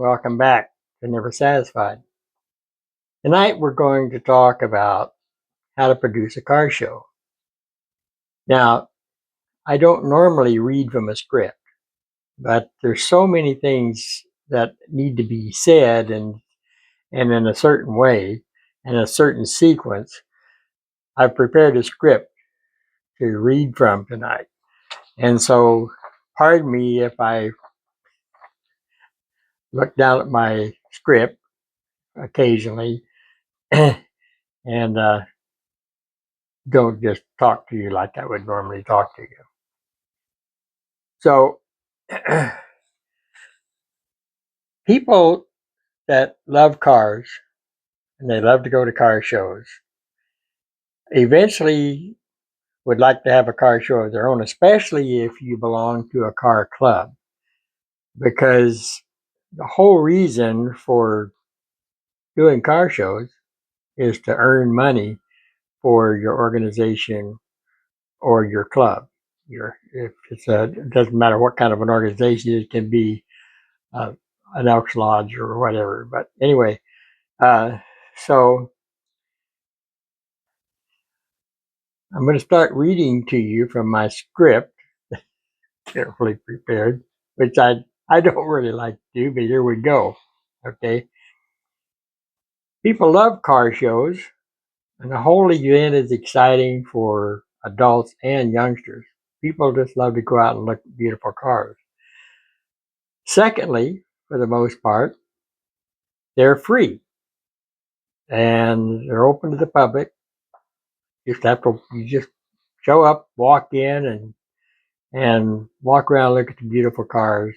welcome back to Never Satisfied. Tonight we're going to talk about how to produce a car show. Now, I don't normally read from a script, but there's so many things that need to be said and in a certain way and a certain sequence. I've prepared a script to read from tonight. And so, pardon me if I look down at my script occasionally and don't just talk to you like I would normally talk to you. So, people that love cars and they love to go to car shows eventually would like to have a car show of their own, especially if you belong to a car club, because the whole reason for doing car shows is to earn money for your organization or your club. It doesn't matter what kind of an organization. It can be an Elks Lodge or whatever. But anyway, so I'm going to start reading to you from my script, carefully prepared, which I don't really like to do, but here we go. Okay. People love car shows, and the whole event is exciting for adults and youngsters. People just love to go out and look at beautiful cars. Secondly, for the most part, they're free and they're open to the public. You just show up, walk in, and walk around, look at the beautiful cars.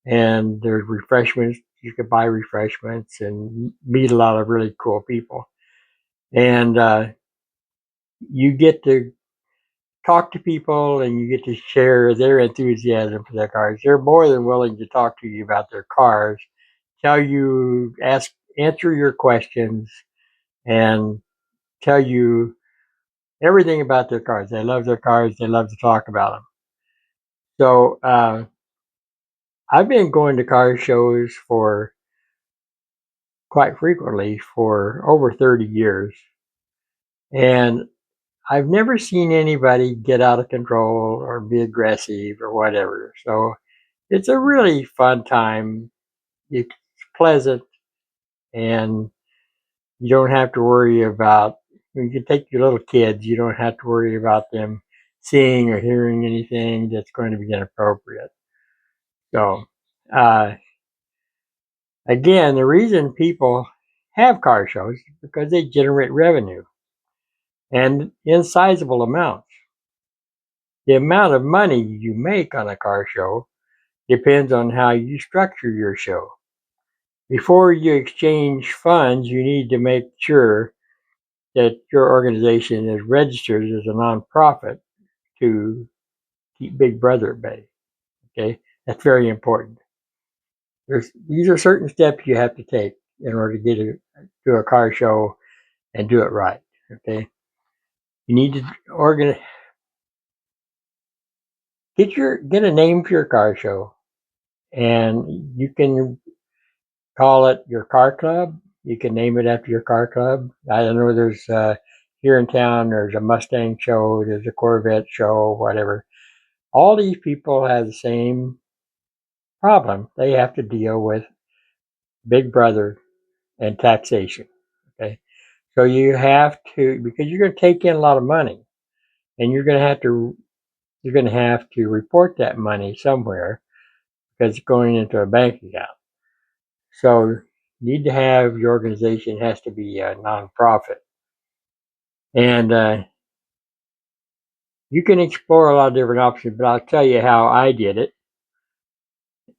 And there's refreshments. You can buy refreshments and meet a lot of really cool people. And you get to talk to people and you get to share their enthusiasm for their cars. They're more than willing to talk to you about their cars, answer your questions, and tell you everything about their cars. They love their cars. They love to talk about them. So I've been going to car shows for quite frequently for over 30 years. And I've never seen anybody get out of control or be aggressive or whatever. So it's a really fun time. It's pleasant, and you don't have to worry about, you can take your little kids, you don't have to worry about them seeing or hearing anything that's going to be inappropriate. So, again, the reason people have car shows is because they generate revenue and in sizable amounts. The amount of money you make on a car show depends on how you structure your show. Before you exchange funds, you need to make sure that your organization is registered as a nonprofit to keep Big Brother at bay. Okay, that's very important. These are certain steps you have to take in order to get to a car show and do it right. Okay, you need to get a name for your car show, and you can call it your car club. You can name it after your car club. I don't know. There's here in town. There's a Mustang show. There's a Corvette show. Whatever. All these people have the same problem. They have to deal with Big Brother and taxation. Okay, so you have to, because you're going to take in a lot of money, and you're going to have to report that money somewhere because it's going into a bank account. So you need to have your organization has to be a nonprofit, and you can explore a lot of different options. But I'll tell you how I did it.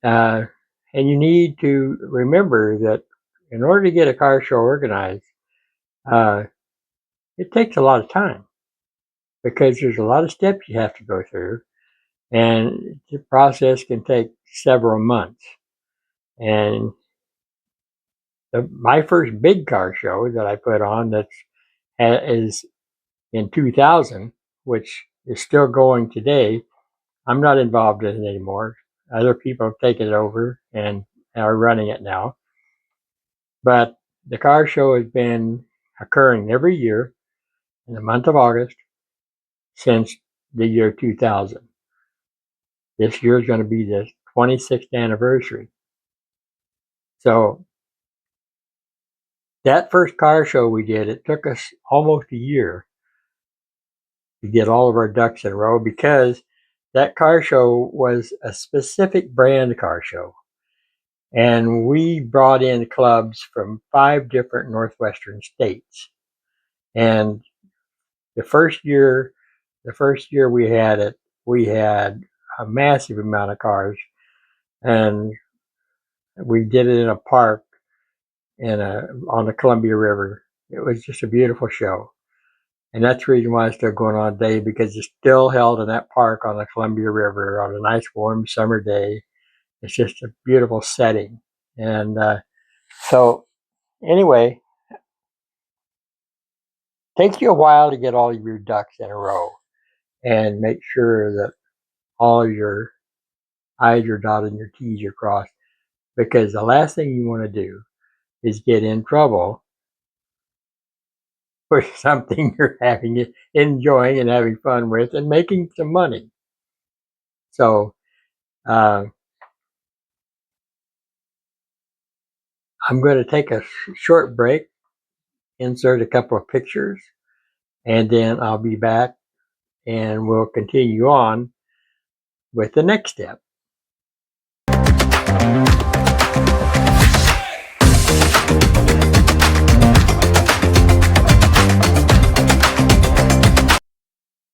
And you need to remember that in order to get a car show organized, it takes a lot of time because there's a lot of steps you have to go through, and the process can take several months. And my first big car show that I put on is in 2000, which is still going today. I'm not involved in it anymore. Other people have taken it over and are running it now. But the car show has been occurring every year in the month of August since the year 2000. This year is going to be the 26th anniversary. So that first car show we did, it took us almost a year to get all of our ducks in a row because that car show was a specific brand car show. And we brought in clubs from 5 different Northwestern states. And the first year we had it, we had a massive amount of cars, and we did it in a park on the Columbia River. It was just a beautiful show. And that's the reason why it's still going on today, because it's still held in that park on the Columbia River on a nice warm summer day. It's just a beautiful setting. And so anyway, takes you a while to get all of your ducks in a row and make sure that all of your I's are dotted and your T's are crossed, because the last thing you want to do is get in trouble for something you're enjoying and having fun with and making some money. So I'm going to take a short break, insert a couple of pictures, and then I'll be back and we'll continue on with the next step.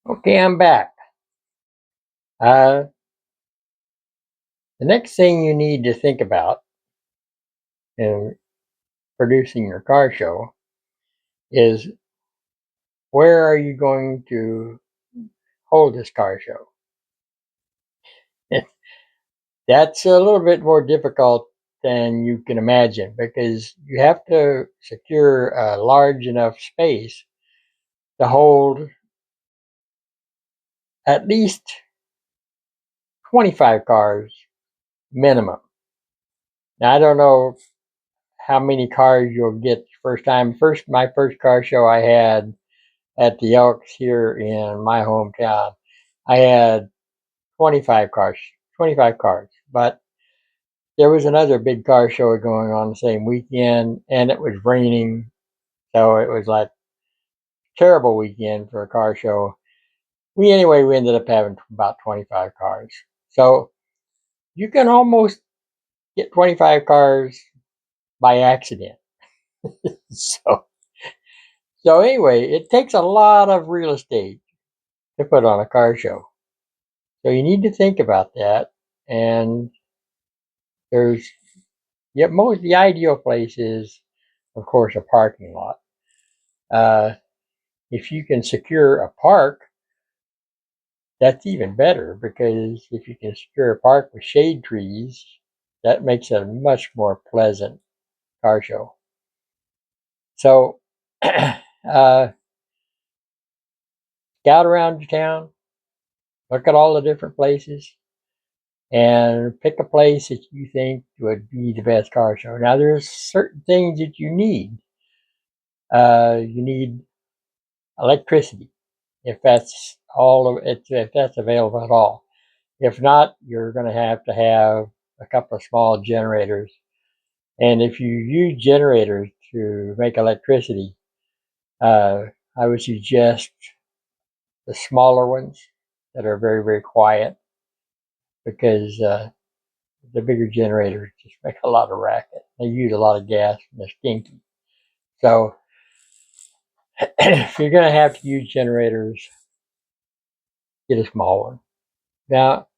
Okay, I'm back. The next thing you need to think about in producing your car show is, where are you going to hold this car show? That's a little bit more difficult than you can imagine, because you have to secure a large enough space to hold at least 25 cars minimum. Now, I don't know how many cars you'll get the first time. My first car show I had at the Elks here in my hometown, I had 25 cars, but there was another big car show going on the same weekend, and it was raining, so it was like a terrible weekend for a car show. We ended up having about 25 cars. So you can almost get 25 cars by accident. So anyway, it takes a lot of real estate to put on a car show. So you need to think about that. And the ideal place is, of course, a parking lot. If you can secure a park, that's even better, because if you can secure a park with shade trees, that makes it a much more pleasant car show. So scout around your town, look at all the different places, and pick a place that you think would be the best car show. Now, there's certain things that you need. You need electricity, if that's available at all. If not, you're going to have a couple of small generators. And if you use generators to make electricity, I would suggest the smaller ones that are very, very quiet, because the bigger generators just make a lot of racket. They use a lot of gas and they're stinky. So if you're going to have to use generators, get a small one. Now,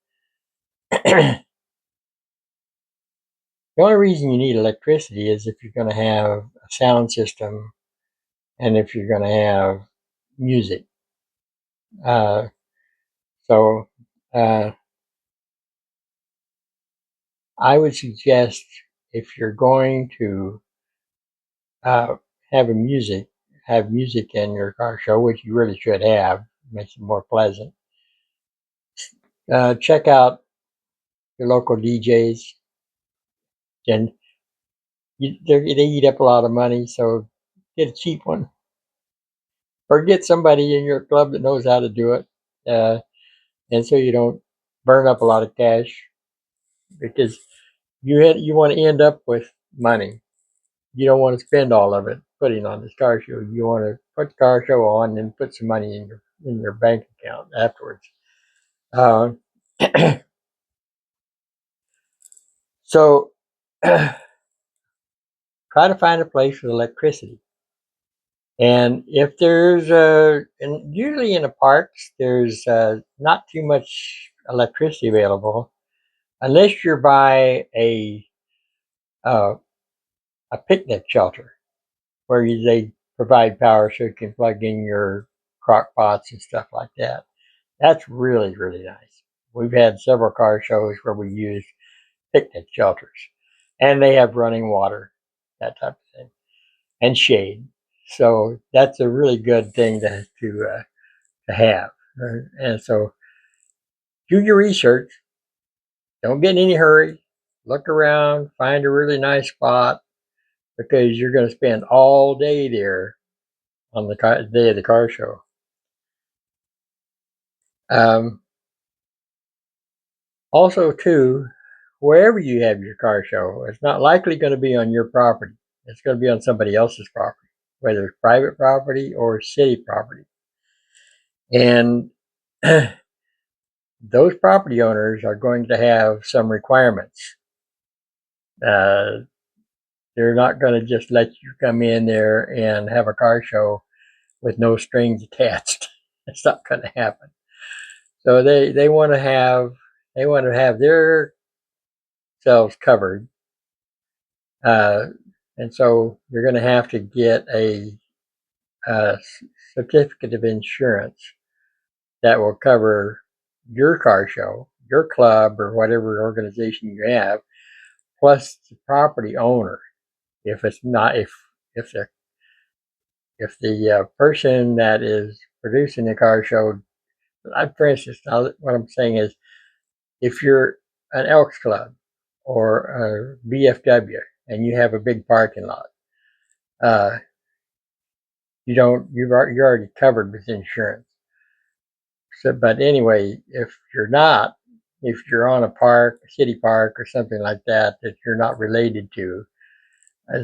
the only reason you need electricity is if you're going to have a sound system and if you're going to have music. So I would suggest, if you're going to have music in your car show, which you really should have, makes it more pleasant. Check out your local DJs. And they eat up a lot of money, so get a cheap one. Or get somebody in your club that knows how to do it. And so you don't burn up a lot of cash, because you want to end up with money. You don't want to spend all of it putting on this car show. You want to put the car show on and put some money in your bank account afterwards. Uh, so try to find a place with electricity. And if there's and usually in the parks, there's not too much electricity available unless you're by uh, a picnic shelter where they provide power so you can plug in your crock pots and stuff like that. That's really, really nice. We've had several car shows where we use picnic shelters, and they have running water, that type of thing, and shade. So that's a really good thing to have. And so do your research. Don't get in any hurry. Look around, find a really nice spot, because you're going to spend all day there on the day of the car show. Also, too, wherever you have your car show, it's not likely going to be on your property. It's going to be on somebody else's property, whether it's private property or city property. And those property owners are going to have some requirements. They're not going to just let you come in there and have a car show with no strings attached. It's not going to happen. So they want to have their selves covered, and so you're going to have to get a certificate of insurance that will cover your car show, your club, or whatever organization you have, plus the property owner. If it's not, if the person that is producing the car show, for instance, what I'm saying is, if you're an Elks Club or a BFW and you have a big parking lot, uh, you're already covered with insurance. So, but anyway, if you're on a park, a city park, or something like that you're not related to,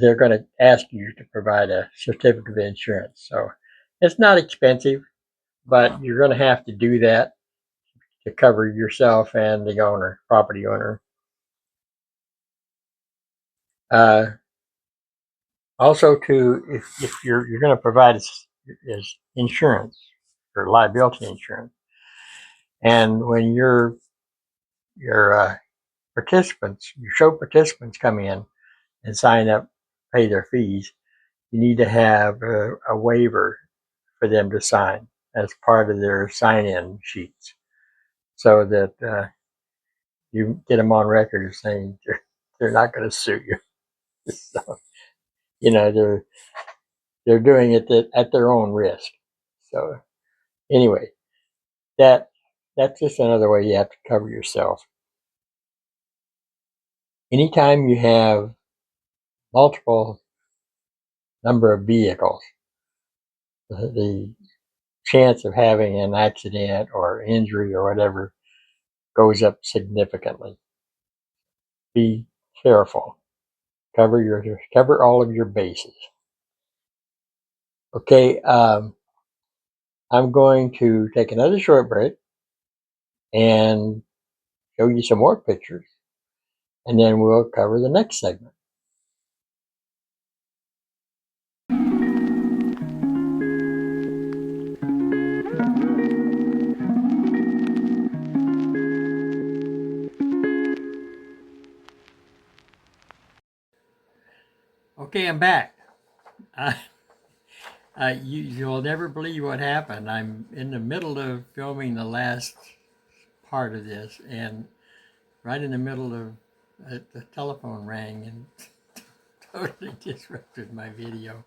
they're going to ask you to provide a certificate of insurance. So it's not expensive, but you're going to have to do that to cover yourself and the property owner. Also, if you're going to provide is insurance or liability insurance, and when your show participants come in and sign up, pay their fees, you need to have a waiver for them to sign as part of their sign-in sheets, so that you get them on record as saying they're not going to sue you. So, they're doing it at their own risk. So anyway, that's just another way you have to cover yourself. Anytime you have multiple number of vehicles, the chance of having an accident or injury or whatever goes up significantly. Be careful. Cover all of your bases. Okay, I'm going to take another short break and show you some more pictures, and then we'll cover the next segment. Okay, I'm back. You'll never believe what happened. I'm in the middle of filming the last part of this, and right in the middle of the telephone rang and totally disrupted my video.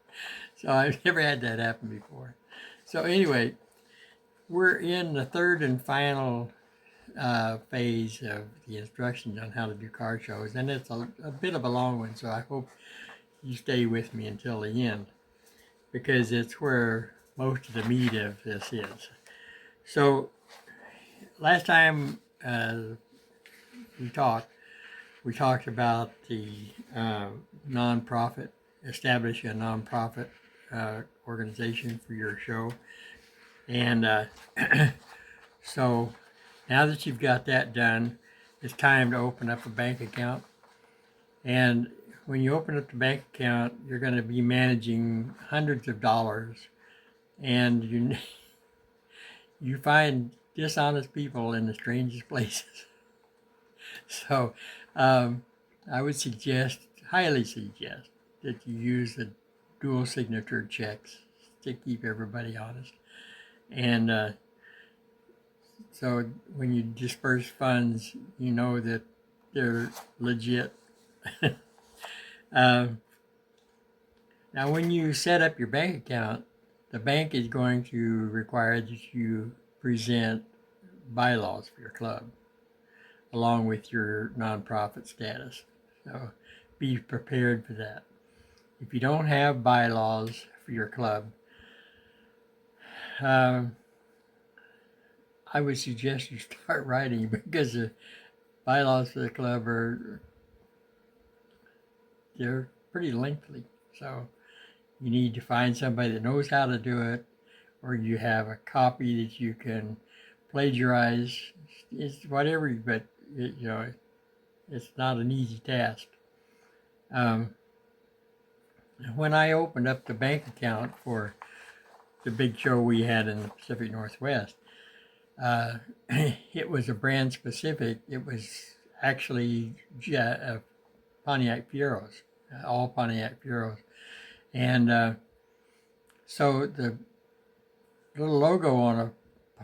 So I've never had that happen before. So anyway, we're in the third and final phase of the instructions on how to do car shows, and it's a bit of a long one, so I hope you stay with me until the end, because it's where most of the meat of this is. So last time we talked about the nonprofit, establishing a nonprofit organization for your show. And so now that you've got that done, it's time to open up a bank account. And when you open up the bank account, you're going to be managing hundreds of dollars, and you find dishonest people in the strangest places. So I would highly suggest, that you use the dual signature checks to keep everybody honest. And so when you disperse funds, you know that they're legit. Now, when you set up your bank account, the bank is going to require that you present bylaws for your club, along with your nonprofit status. So be prepared for that. If you don't have bylaws for your club, I would suggest you start writing, because the bylaws for the club they're pretty lengthy. So you need to find somebody that knows how to do it, or you have a copy that you can plagiarize. It's whatever, but it's not an easy task. When I opened up the bank account for the big show we had in the Pacific Northwest, it was a brand specific. It was actually Pontiac Fieros, all Pontiac Fieros. And so the little logo on a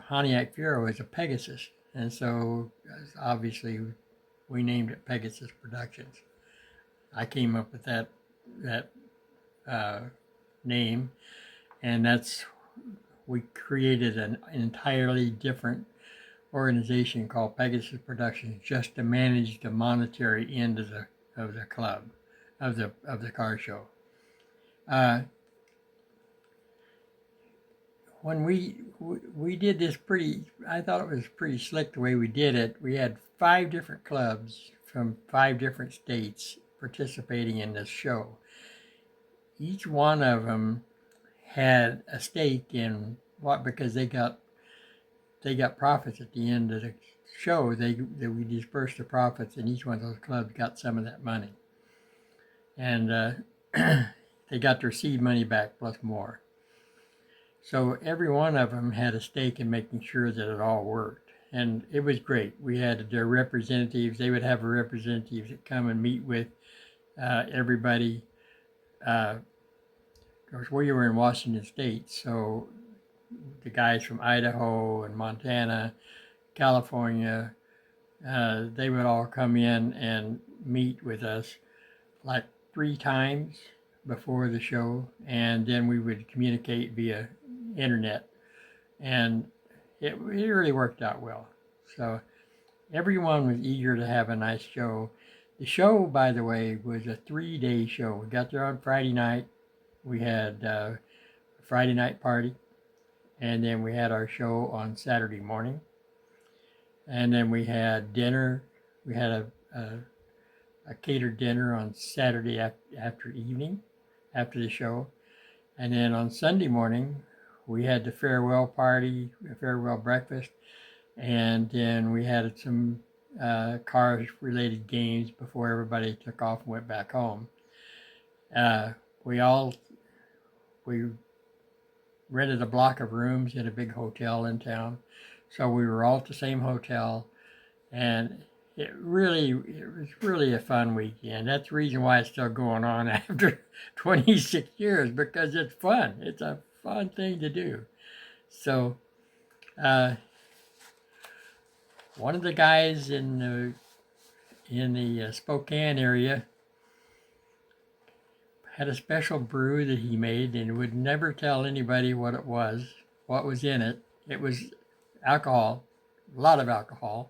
Pontiac Fiero is a Pegasus. And so obviously we named it Pegasus Productions. I came up with that name, and we created an entirely different organization called Pegasus Productions, just to manage the monetary end of the club, of the car show. When we did this I thought it was pretty slick the way we did it. We had 5 different clubs from 5 different states participating in this show. Each one of them had a stake in because they got profits at the end of the show. We dispersed the profits, and each one of those clubs got some of that money, and they got their seed money back plus more. So every one of them had a stake in making sure that it all worked, and it was great. We had their representatives. They would have a representative that come and meet with everybody. Of course, we were in Washington State, so the guys from Idaho and Montana, California, they would all come in and meet with us like 3 times before the show, and then we would communicate via internet, and it really worked out well. So everyone was eager to have a nice show. The show, by the way, was a 3-day show. We got there on Friday night. We had a Friday night party, and then we had our show on Saturday morning, and then we had dinner. We had a catered dinner on Saturday after the show, and then on Sunday morning we had the farewell party, a farewell breakfast, and then we had some cars related games before everybody took off and went back home. We rented a block of rooms at a big hotel in town, so we were all at the same hotel, and it was really a fun weekend. That's the reason why it's still going on after 26 years, because it's fun. It's a fun thing to do. So one of the guys in the Spokane area had a special brew that he made, and would never tell anybody what was in it. It was alcohol, a lot of alcohol,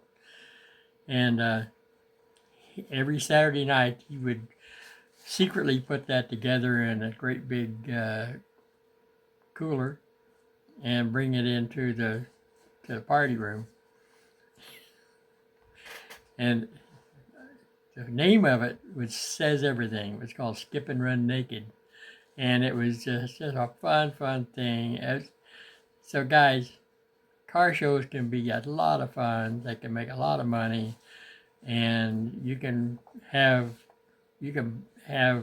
And every Saturday night, he would secretly put that together in a great big cooler and bring it into the party room. And the name of it says everything. It was called Skip and Run Naked. And it was just a fun thing. So, guys, car shows can be a lot of fun. They can make a lot of money, and you can have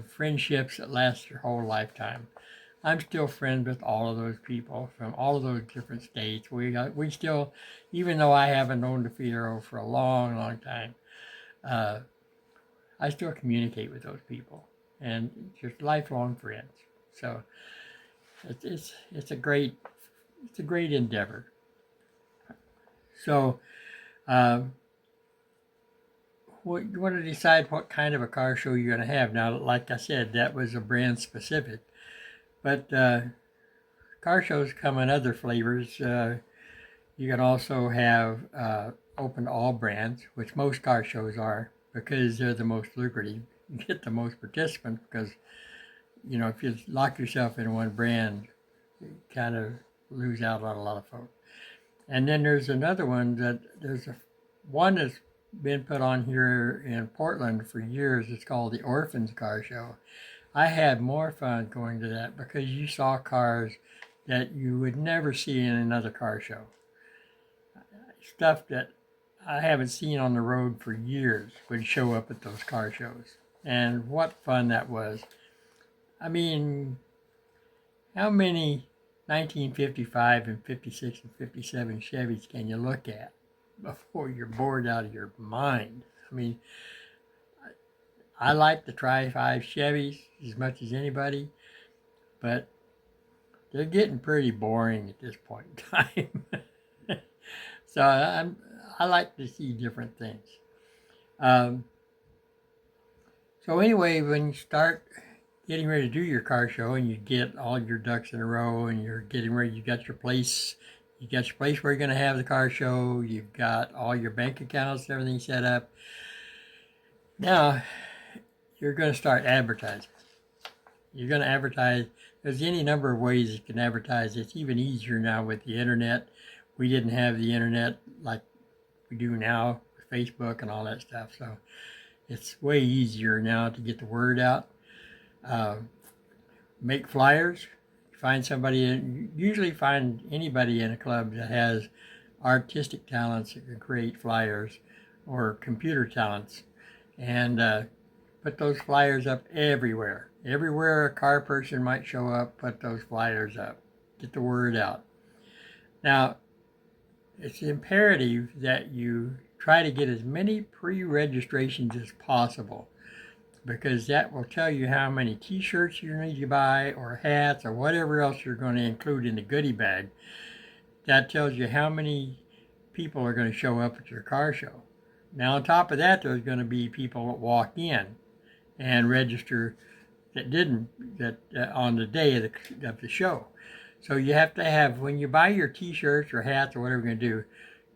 friendships that last your whole lifetime. I'm still friends with all of those people from all of those different states. We still, even though I haven't known DeFiero for a long time, uh, I still communicate with those people, and just lifelong friends. So it's a great endeavor. So um, you want to decide what kind of a car show you're going to have. Now, like I said, that was a brand specific, but car shows come in other flavors. You can also have open to all brands, which most car shows are, because they're the most lucrative. You get the most participants because, if you lock yourself in one brand, you kind of lose out on a lot of folks. And then there's another one one that's been put on here in Portland for years. It's called the Orphans Car Show. I had more fun going to that because you saw cars that you would never see in another car show. Stuff that I haven't seen on the road for years would show up at those car shows. And what fun that was. I mean, how many 1955 and 56 and 57 Chevys can you look at before you're bored out of your mind? I mean, I like the Tri-5 Chevys as much as anybody, but they're getting pretty boring at this point in time. So I like to see different things. Um, so anyway, when you start getting ready to do your car show and you get all your ducks in a row and you're getting ready, you got your place where you're going to have the car show, you've got all your bank accounts and everything set up. Now you're going to start advertising. You're going to advertise. There's any number of ways you can advertise. It's even easier now with the internet. We didn't have the internet like we do now with Facebook and all that stuff. So it's way easier now to get the word out. Make flyers. Usually find anybody in a club that has artistic talents that can create flyers or computer talents, and put those flyers up everywhere. Everywhere a car person might show up, put those flyers up. Get the word out. Now, it's imperative that you try to get as many pre-registrations as possible, because that will tell you how many t-shirts you need to buy or hats or whatever else you're going to include in the goodie bag. That tells you how many people are going to show up at your car show. Now, on top of that, there's going to be people that walk in and register on the day of the show. So you have to have, when you buy your t-shirts or hats or whatever you're going to do,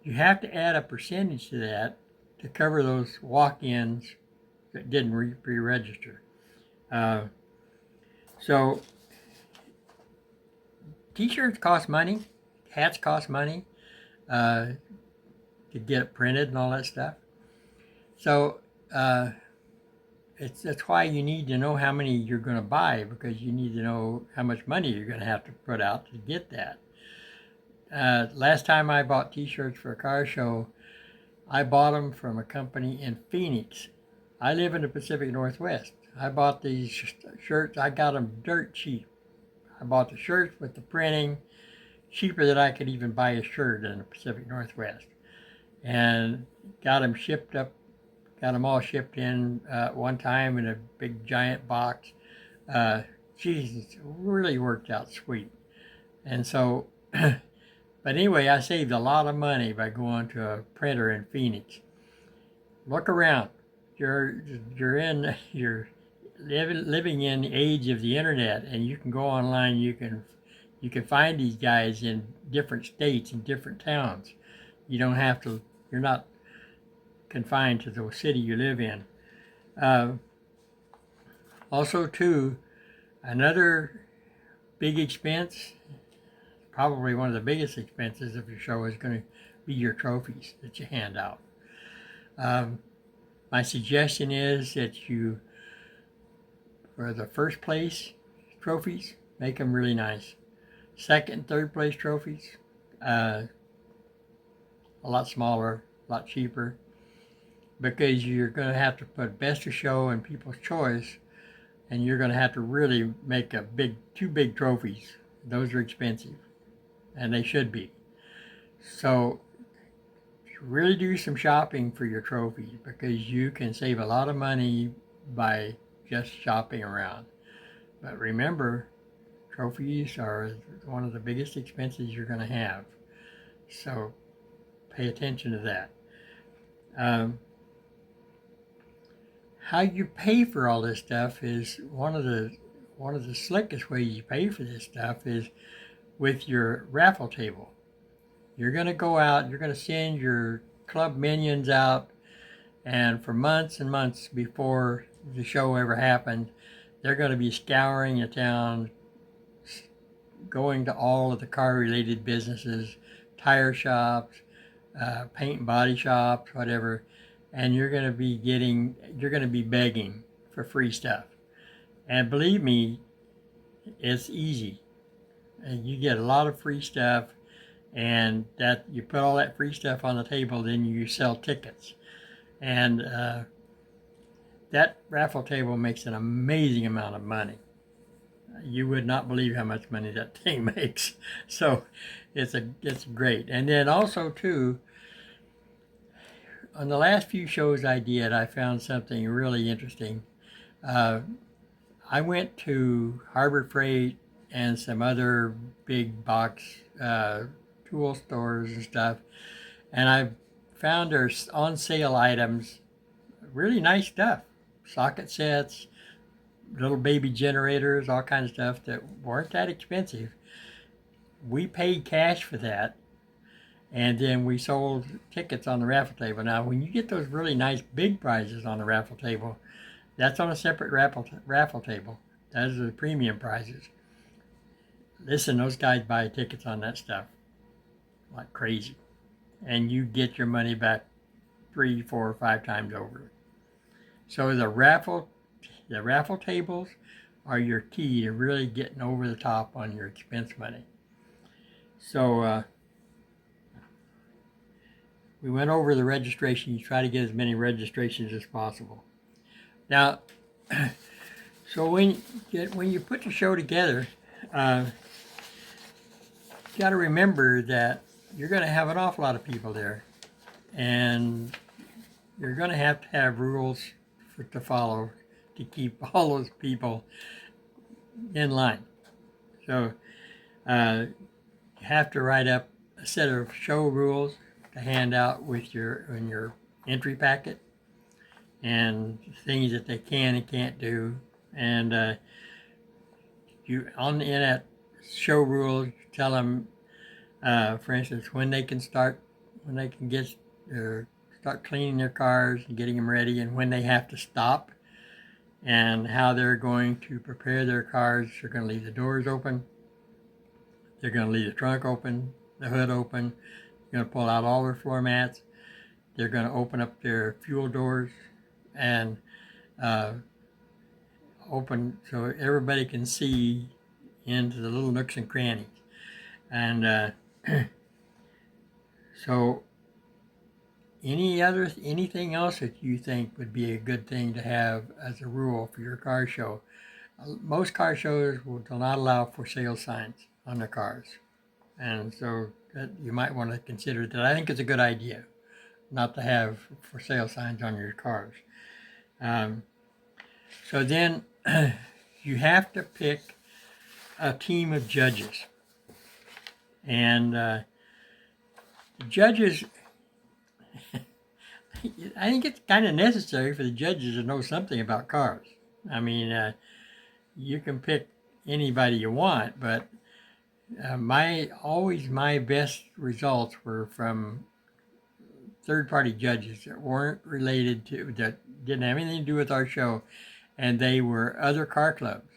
you have to add a percentage to that to cover those walk-ins that didn't pre-register. So t-shirts cost money, hats cost money to get it printed and all that stuff. So that's why you need to know how many you're going to buy, because you need to know how much money you're going to have to put out to get that. Last time I bought t-shirts for a car show, I bought them from a company in Phoenix. I live in the Pacific Northwest. I bought these shirts. I got them dirt cheap. I bought the shirts with the printing cheaper than I could even buy a shirt in the Pacific Northwest, and got them shipped up. Got them all shipped in one time in a big giant box. Jesus, it really worked out sweet. And so, but anyway, I saved a lot of money by going to a printer in Phoenix. Look around. You're living in the age of the internet, and you can go online. You can find these guys in different states and different towns. You don't have to. You're not confined to the city you live in. Also, too, another big expense, probably one of the biggest expenses of your show, is going to be your trophies that you hand out. My suggestion is that you, for the first place trophies, make them really nice. Second, third place trophies, a lot smaller, a lot cheaper, because you're going to have to put best of show and people's choice, and you're going to have to really make two big trophies. Those are expensive, and they should be. So really do some shopping for your trophies, because you can save a lot of money by just shopping around. But remember, trophies are one of the biggest expenses you're going to have. So pay attention to that. How you pay for all this stuff is one of the slickest ways you pay for this stuff is with your raffle table. You're going to go out, you're going to send your club minions out, and for months and months before the show ever happened, they're going to be scouring the town, going to all of the car-related businesses, tire shops, paint and body shops, whatever, and you're going to be begging for free stuff. And believe me, it's easy. And you get a lot of free stuff, and that you put all that free stuff on the table, then you sell tickets. And that raffle table makes an amazing amount of money. You would not believe how much money that thing makes. So it's great. And then also too, on the last few shows I did, I found something really interesting. I went to Harbor Freight and some other big box tool stores and stuff, and I found their on sale items, really nice stuff, socket sets, little baby generators, all kinds of stuff that weren't that expensive. We paid cash for that, and then we sold tickets on the raffle table. Now, when you get those really nice big prizes on the raffle table, that's on a separate raffle table. Those are the premium prizes. Listen, those guys buy tickets on that stuff like crazy, and you get your money back 3, 4, 5 times over. So the raffle tables are your key to really getting over the top on your expense money. So we went over the registration. You try to get as many registrations as possible. Now, so when you put the show together, you got to remember that you're going to have an awful lot of people there, and you're going to have rules to follow to keep all those people in line. So you have to write up a set of show rules to hand out in your entry packet, and things that they can and can't do. And in that show rules, you tell them, for instance, when they can start cleaning their cars and getting them ready, and when they have to stop, and how they're going to prepare their cars. They're going to leave the doors open. They're going to leave the trunk open, the hood open. They're going to pull out all their floor mats. They're going to open up their fuel doors and open so everybody can see into the little nooks and crannies. And so anything else that you think would be a good thing to have as a rule for your car show? Most car shows do not allow for sale signs on their cars, and so that you might want to consider that. I think it's a good idea not to have for sale signs on your cars. So then you have to pick a team of judges, and the judges. I think it's kind of necessary for the judges to know something about cars. I mean, you can pick anybody you want, but my best results were from third-party judges that weren't related to, that didn't have anything to do with our show, and they were other car clubs.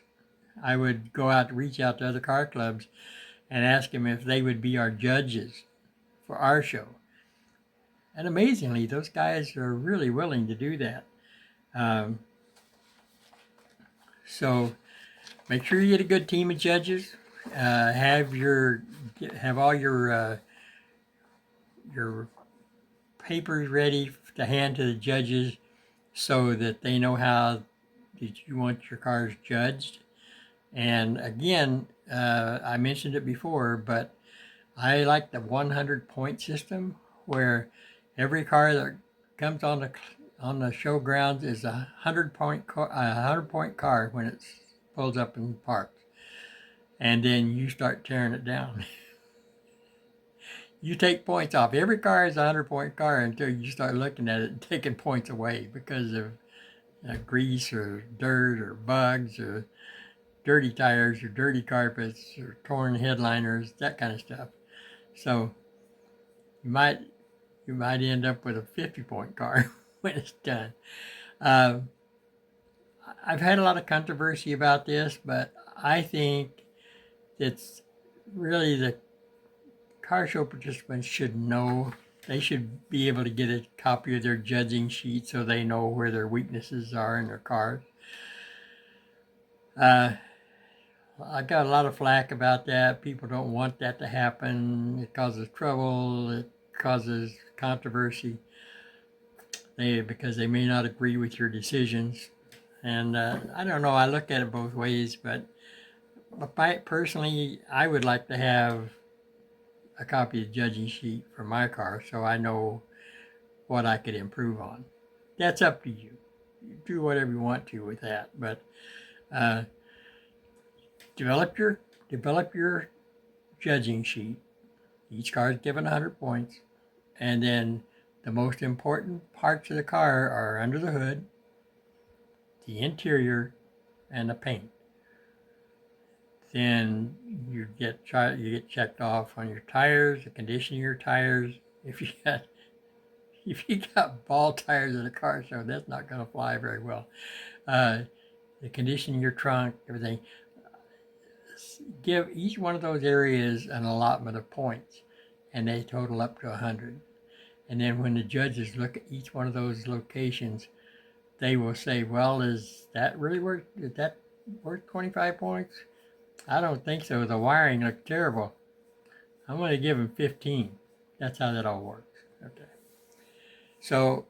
I would go out to reach out to other car clubs and ask them if they would be our judges for our show. And amazingly, those guys are really willing to do that. Um, so make sure you get a good team of judges. Have all your papers ready to hand to the judges so that they know how that you want your cars judged. And again, I mentioned it before, but I like the 100 point system where every car that comes on the show grounds is a 100 point car when it pulls up and parks, and then you start tearing it down. You take points off. Every car is a 100 point car until you start looking at it and taking points away because of grease or dirt or bugs or dirty tires or dirty carpets or torn headliners, that kind of stuff. So you might end up with a 50 point car when it's done. I've had a lot of controversy about this, but I think it's really the car show participants should know. They should be able to get a copy of their judging sheet so they know where their weaknesses are in their cars. I got a lot of flack about that. People don't want that to happen. It causes trouble. It causes controversy. Because they may not agree with your decisions. And I don't know. I look at it both ways, but personally, I would like to have a copy of the judging sheet for my car so I know what I could improve on. That's up to you. You do whatever you want to with that, but develop your judging sheet. Each car is given 100 points, and then the most important parts of the car are under the hood, the interior, and the paint. Then you get checked off on your tires, the condition of your tires. If you got ball tires at a car show, that's not going to fly very well. The condition of your trunk, everything. Give each one of those areas an allotment of points, and they total up to 100. And then when the judges look at each one of those locations, they will say, well, is that really worth 25 points? I don't think so. The wiring looked terrible. I'm going to give him 15. That's how that all works. Okay. So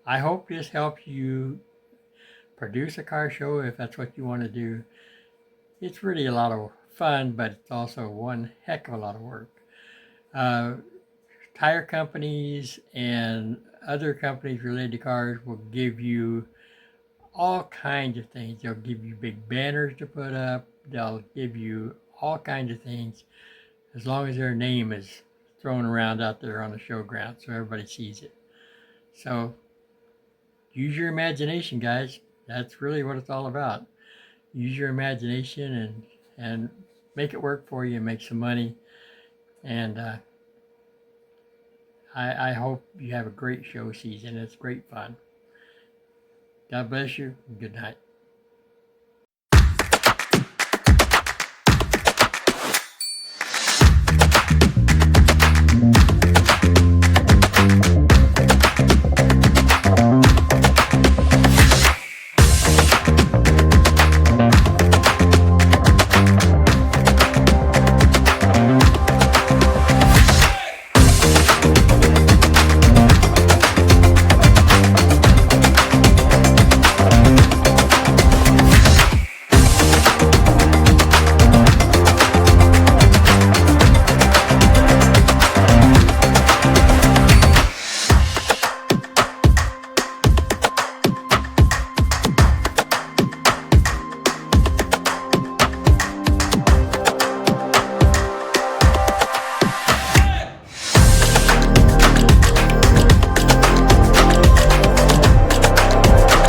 I hope this helps you produce a car show if that's what you want to do. It's really a lot of fun, but it's also one heck of a lot of work. Tire companies and other companies related to cars will give you all kinds of things. They'll give you big banners to put up. They'll give you all kinds of things as long as their name is thrown around out there on the showground so everybody sees it. So use your imagination, guys. That's really what it's all about. Use your imagination and make it work for you and make some money. And I hope you have a great show season. It's great fun. God bless you. Good night.